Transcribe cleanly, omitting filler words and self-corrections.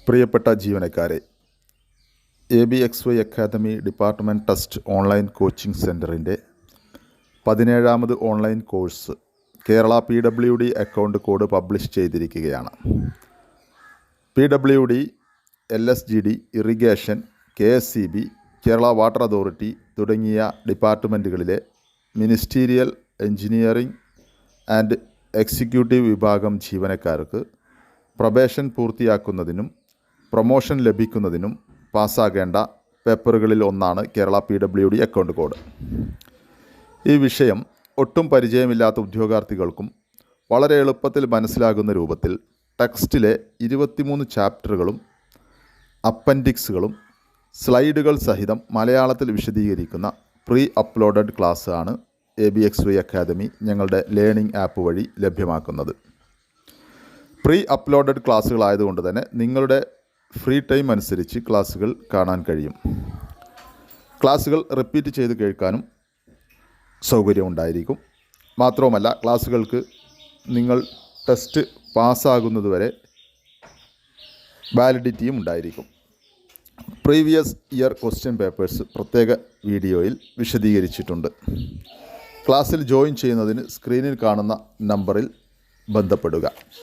പ്രിയപ്പെട്ട ജീവനക്കാരെ, ABXY academy department test online coaching സെൻറ്ററിൻ്റെ 17ാമത് online course Kerala PWD account code publish ചെയ്തിരിക്കുകയാണ്. PWD, LSGD, irrigation, KSEB, Kerala water authority തുടങ്ങിയ ഡിപ്പാർട്ട്മെൻറ്റുകളിലെ മിനിസ്റ്റീരിയൽ, എഞ്ചിനീയറിംഗ് ആൻഡ് എക്സിക്യൂട്ടീവ് വിഭാഗം ജീവനക്കാർക്ക് പ്രൊബേഷൻ പൂർത്തിയാക്കുന്നതിനും പ്രൊമോഷൻ ലഭിക്കുന്നതിനും പാസ്സാകേണ്ട പേപ്പറുകളിൽ ഒന്നാണ് കേരള PWD അക്കൗണ്ട് കോഡ്. ഈ വിഷയം ഒട്ടും പരിചയമില്ലാത്ത ഉദ്യോഗാർത്ഥികൾക്കും വളരെ എളുപ്പത്തിൽ മനസ്സിലാകുന്ന രൂപത്തിൽ ടെക്സ്റ്റിലെ 23 ചാപ്റ്ററുകളും അപ്പൻഡിക്സുകളും സ്ലൈഡുകൾ സഹിതം മലയാളത്തിൽ വിശദീകരിക്കുന്ന പ്രീ അപ്ലോഡഡ് ക്ലാസ് ആണ് ABXY അക്കാദമി ഞങ്ങളുടെ ലേണിംഗ് ആപ്പ് വഴി ലഭ്യമാക്കുന്നത്. പ്രീ അപ്ലോഡഡ് ക്ലാസ്സുകളായതുകൊണ്ട് തന്നെ നിങ്ങളുടെ ഫ്രീ ടൈം അനുസരിച്ച് ക്ലാസ്സുകൾ കാണാൻ കഴിയും. ക്ലാസ്സുകൾ റിപ്പീറ്റ് ചെയ്ത് കേൾക്കാനും സൗകര്യമുണ്ടായിരിക്കും. മാത്രവുമല്ല, ക്ലാസ്സുകൾക്ക് നിങ്ങൾ ടെസ്റ്റ് പാസ്സാകുന്നതുവരെ വാലിഡിറ്റിയും ഉണ്ടായിരിക്കും. പ്രീവിയസ് ഇയർ ക്വസ്റ്റ്യൻ പേപ്പേഴ്സ് പ്രത്യേക വീഡിയോയിൽ വിശദീകരിച്ചിട്ടുണ്ട്. ക്ലാസ്സിൽ ജോയിൻ ചെയ്യുന്നതിന് സ്ക്രീനിൽ കാണുന്ന നമ്പറിൽ ബന്ധപ്പെടുക.